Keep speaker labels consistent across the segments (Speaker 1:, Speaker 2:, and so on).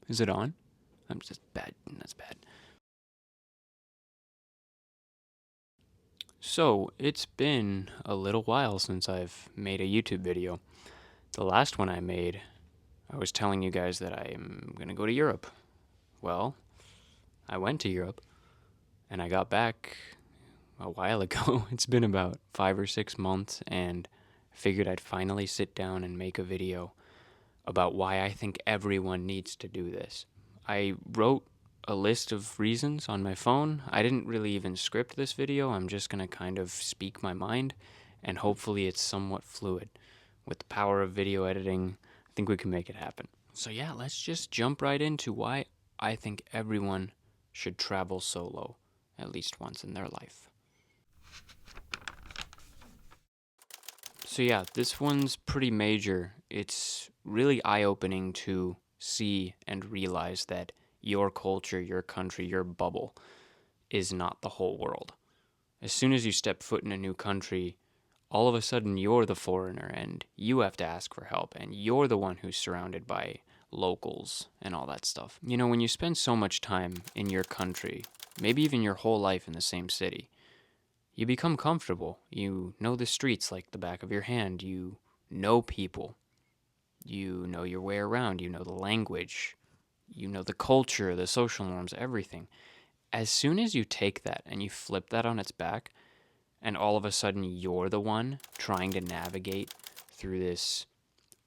Speaker 1: Is it on? I'm just bad. That's bad. So, it's been a little while since I've made a YouTube video. The last one I made, I was telling you guys that I'm gonna go to Europe. Well, I went to Europe, and I got back a while ago. It's been about 5 or 6 months, and I figured I'd finally sit down and make a video about why I think everyone needs to do this. I wrote a list of reasons on my phone. I didn't really even script this video. I'm just going to kind of speak my mind, and hopefully it's somewhat fluid. With the power of video editing, I think we can make it happen. So yeah, let's just jump right into why I think everyone should travel solo at least once in their life. So yeah, this one's pretty major. It's really eye-opening to see and realize that your culture, your country, your bubble is not the whole world. As soon as you step foot in a new country, all of a sudden you're the foreigner and you have to ask for help, and you're the one who's surrounded by locals and all that stuff. You know, when you spend so much time in your country, maybe even your whole life in the same city, you become comfortable. You know the streets like the back of your hand. You know people. You know your way around. You know the language. You know the culture, the social norms, everything. As soon as you take that and you flip that on its back, and all of a sudden you're the one trying to navigate through this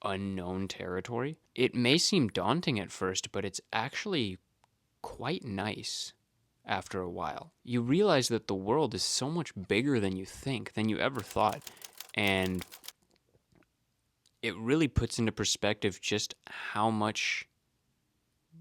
Speaker 1: unknown territory, it may seem daunting at first, but it's actually quite nice after a while. You realize that the world is so much bigger than you think, than you ever thought. And it really puts into perspective just how much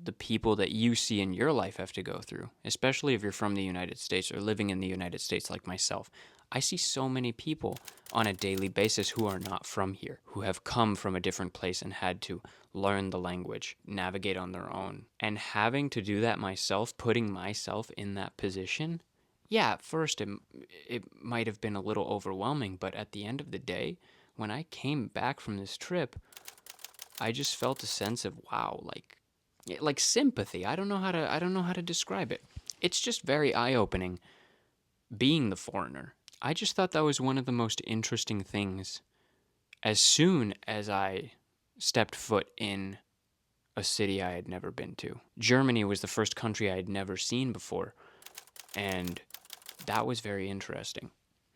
Speaker 1: the people that you see in your life have to go through, especially if you're from the United States or living in the United States like myself. I see so many people on a daily basis who are not from here, who have come from a different place and had to learn the language, navigate on their own. And having to do that myself, putting myself in that position, yeah, at first it might have been a little overwhelming, but at the end of the day, when I came back from this trip, I just felt a sense of wow, like sympathy. I don't know how to describe it. It's just very eye-opening being the foreigner. I just thought that was one of the most interesting things as soon as I stepped foot in a city I had never been to. Germany was the first country I had never seen before, and that was very interesting.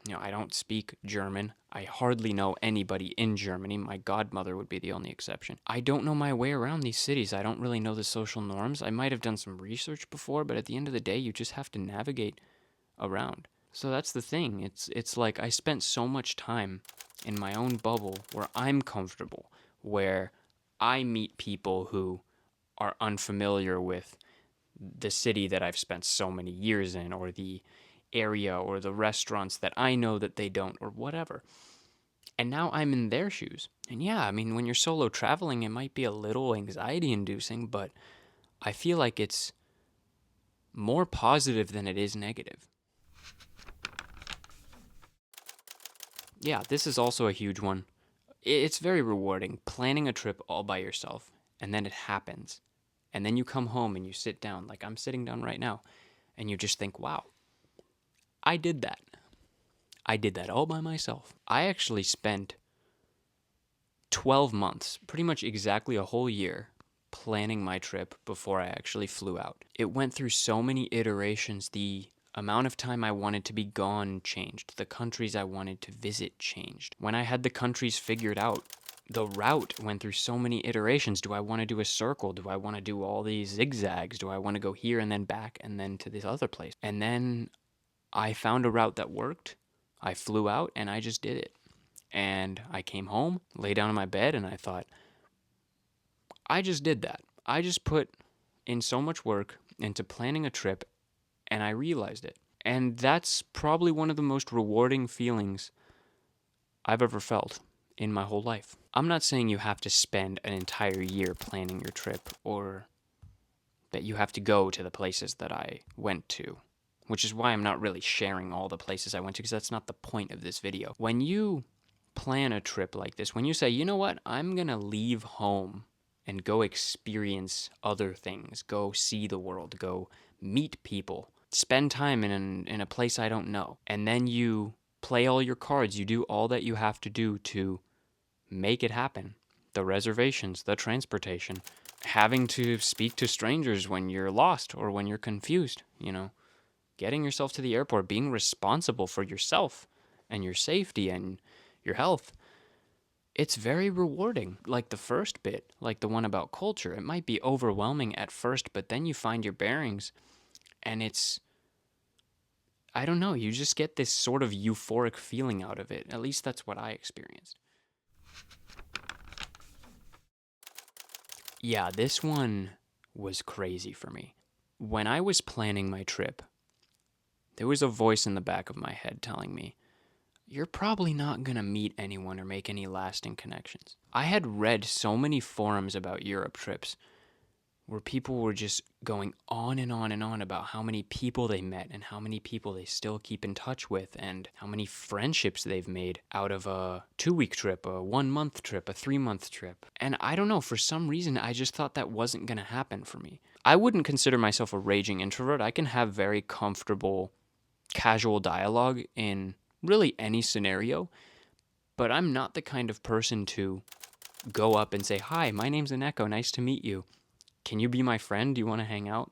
Speaker 1: You know, I don't speak German. I hardly know anybody in Germany. My godmother would be the only exception. I don't know my way around these cities. I don't really know the social norms. I might have done some research before, but at the end of the day, you just have to navigate around. So that's the thing. It's like I spent so much time in my own bubble where I'm comfortable, where I meet people who are unfamiliar with the city that I've spent so many years in, or the area or the restaurants that I know that they don't, or whatever. And now I'm in their shoes. And yeah, I mean, when you're solo traveling, it might be a little anxiety inducing, but I feel like it's more positive than it is negative. Yeah, this is also a huge one. It's very rewarding planning a trip all by yourself, and then it happens. And then you come home and you sit down, like I'm sitting down right now, and you just think, wow, I did that. I did that all by myself. I actually spent 12 months, pretty much exactly a whole year, planning my trip before I actually flew out. It went through so many iterations. The amount of time I wanted to be gone changed. The countries I wanted to visit changed. When I had the countries figured out, the route went through so many iterations. Do I want to do a circle? Do I want to do all these zigzags? Do I want to go here and then back and then to this other place? And then I found a route that worked. I flew out and I just did it. And I came home, lay down in my bed, and I thought, I just did that. I just put in so much work into planning a trip, and I realized it. And that's probably one of the most rewarding feelings I've ever felt in my whole life. I'm not saying you have to spend an entire year planning your trip, or that you have to go to the places that I went to, which is why I'm not really sharing all the places I went to, because that's not the point of this video. When you plan a trip like this, when you say, you know what, I'm gonna leave home and go experience other things, go see the world, go meet people, spend time in a place I don't know. And then you play all your cards, you do all that you have to do to make it happen. The reservations, the transportation, having to speak to strangers when you're lost or when you're confused, getting yourself to the airport, being responsible for yourself and your safety and your health. It's very rewarding. Like the first bit, like the one about culture, it might be overwhelming at first, but then you find your bearings and I don't know, you just get this sort of euphoric feeling out of it. At least that's what I experienced. Yeah, this one was crazy for me. When I was planning my trip, there was a voice in the back of my head telling me, you're probably not going to meet anyone or make any lasting connections. I had read so many forums about Europe trips where people were just going on and on and on about how many people they met and how many people they still keep in touch with and how many friendships they've made out of a 2-week trip, a 1-month trip, a 3-month trip. And I don't know, for some reason, I just thought that wasn't going to happen for me. I wouldn't consider myself a raging introvert. I can have very comfortable, casual dialogue in really any scenario, but I'm not the kind of person to go up and say, hi, my name's Aneko, nice to meet you. Can you be my friend? Do you want to hang out?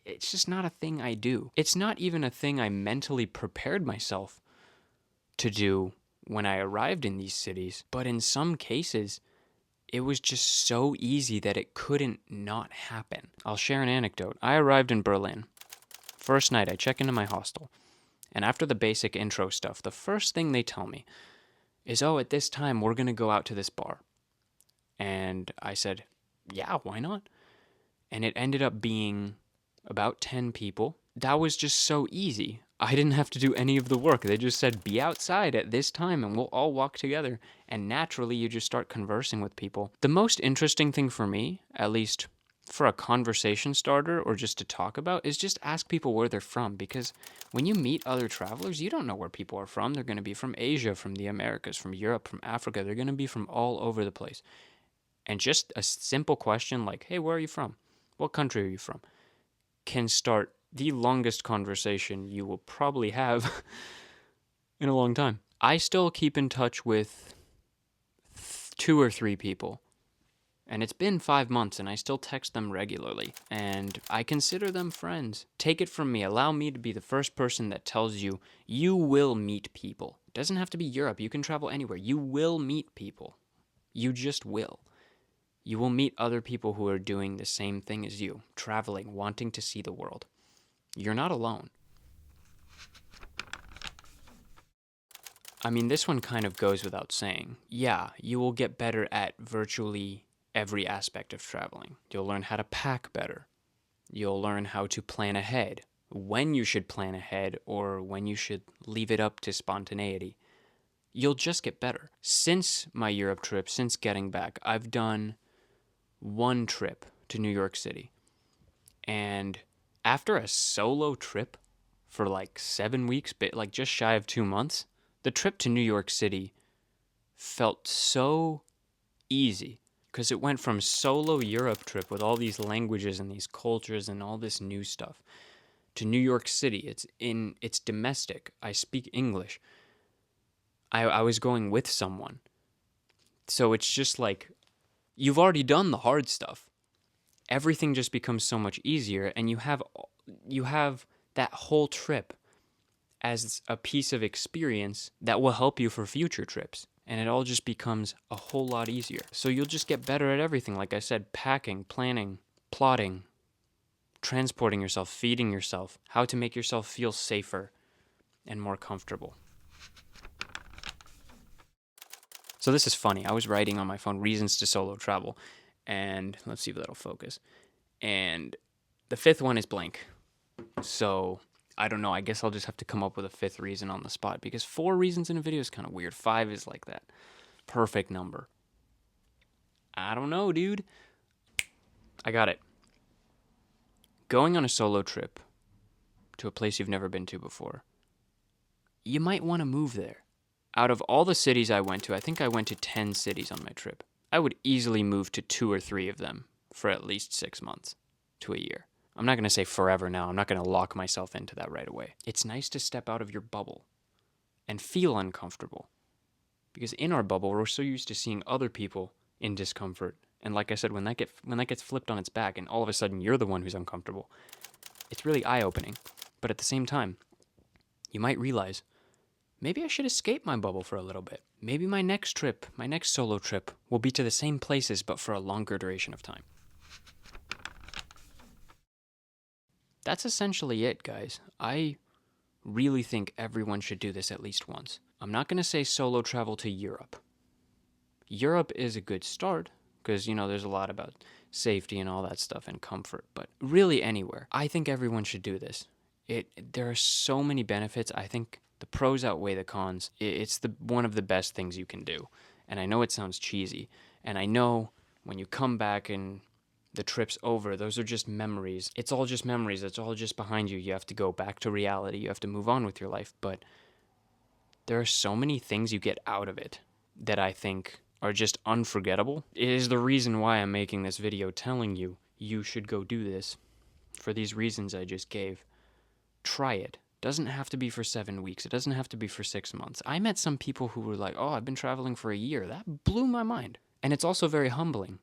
Speaker 1: It's just not a thing I do. It's not even a thing I mentally prepared myself to do when I arrived in these cities. But in some cases, it was just so easy that it couldn't not happen. I'll share an anecdote. I arrived in Berlin. First night, I check into my hostel. And after the basic intro stuff, the first thing they tell me is, oh, at this time, we're going to go out to this bar. And I said, yeah, why not? And it ended up being about 10 people. That was just so easy. I didn't have to do any of the work. They just said, be outside at this time and we'll all walk together. And naturally, you just start conversing with people. The most interesting thing for me, at least for a conversation starter or just to talk about, is just ask people where they're from. Because when you meet other travelers, you don't know where people are from. They're going to be from Asia, from the Americas, from Europe, from Africa. They're going to be from all over the place. And just a simple question like, hey, where are you from? What country are you from? Can start the longest conversation you will probably have in a long time. I still keep in touch with 2 or 3 people. And it's been 5 months and I still text them regularly. And I consider them friends. Take it from me. Allow me to be the first person that tells you, you will meet people. It doesn't have to be Europe. You can travel anywhere. You will meet people. You just will. You will meet other people who are doing the same thing as you, traveling, wanting to see the world. You're not alone. I mean, this one kind of goes without saying. Yeah, you will get better at virtually every aspect of traveling. You'll learn how to pack better. You'll learn how to plan ahead, when you should plan ahead or when you should leave it up to spontaneity. You'll just get better. Since my Europe trip, since getting back, I've done 1 trip to New York City. And after a solo trip for like 7 weeks, but like just shy of 2 months, the trip to New York City felt so easy because it went from solo Europe trip with all these languages and these cultures and all this new stuff to New York City. It's domestic. I speak English. I was going with someone. So it's just like, you've already done the hard stuff. Everything just becomes so much easier, and you have that whole trip as a piece of experience that will help you for future trips. And it all just becomes a whole lot easier. So you'll just get better at everything. Like I said, packing, planning, plotting, transporting yourself, feeding yourself, how to make yourself feel safer and more comfortable. So this is funny. I was writing on my phone reasons to solo travel, and let's see if that'll focus. And the 5th one is blank. So I don't know. I guess I'll just have to come up with a 5th reason on the spot because 4 reasons in a video is kind of weird. 5 is like that perfect number. I don't know, dude. I got it. Going on a solo trip to a place you've never been to before, you might want to move there. Out of all the cities I went to, I think I went to 10 cities on my trip. I would easily move to 2 or 3 of them for at least 6 months to a year. I'm not going to say forever now. I'm not going to lock myself into that right away. It's nice to step out of your bubble and feel uncomfortable. Because in our bubble, we're so used to seeing other people in discomfort. And like I said, when that gets flipped on its back and all of a sudden you're the one who's uncomfortable, it's really eye-opening. But at the same time, you might realize, maybe I should escape my bubble for a little bit. Maybe my next trip, my next solo trip, will be to the same places but for a longer duration of time. That's essentially it, guys. I really think everyone should do this at least once. I'm not going to say solo travel to Europe. Europe is a good start because, there's a lot about safety and all that stuff and comfort, but really anywhere. I think everyone should do this. There are so many benefits. I think the pros outweigh the cons. It's one of the best things you can do. And I know it sounds cheesy, and I know when you come back and the trip's over, those are just memories. It's all just memories. It's all just behind you. You have to go back to reality. You have to move on with your life. But there are so many things you get out of it that I think are just unforgettable. It is the reason why I'm making this video telling you you should go do this for these reasons I just gave. Try it. Doesn't have to be for 7 weeks. It doesn't have to be for 6 months. I met some people who were like, oh, I've been traveling for a year. That blew my mind. And it's also very humbling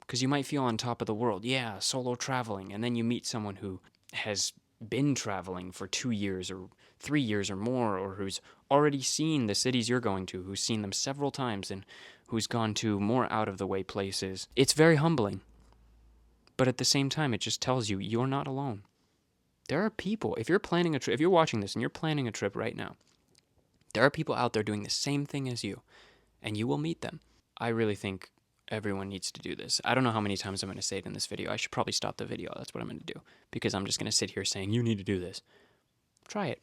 Speaker 1: because you might feel on top of the world. Yeah, solo traveling. And then you meet someone who has been traveling for 2 years or 3 years or more, or who's already seen the cities you're going to, who's seen them several times and who's gone to more out of the way places. It's very humbling. But at the same time, it just tells you you're not alone. There are people, if you're planning a trip, if you're watching this and you're planning a trip right now, there are people out there doing the same thing as you, and you will meet them. I really think everyone needs to do this. I don't know how many times I'm going to say it in this video. I should probably stop the video. That's what I'm going to do, because I'm just going to sit here saying, you need to do this. Try it.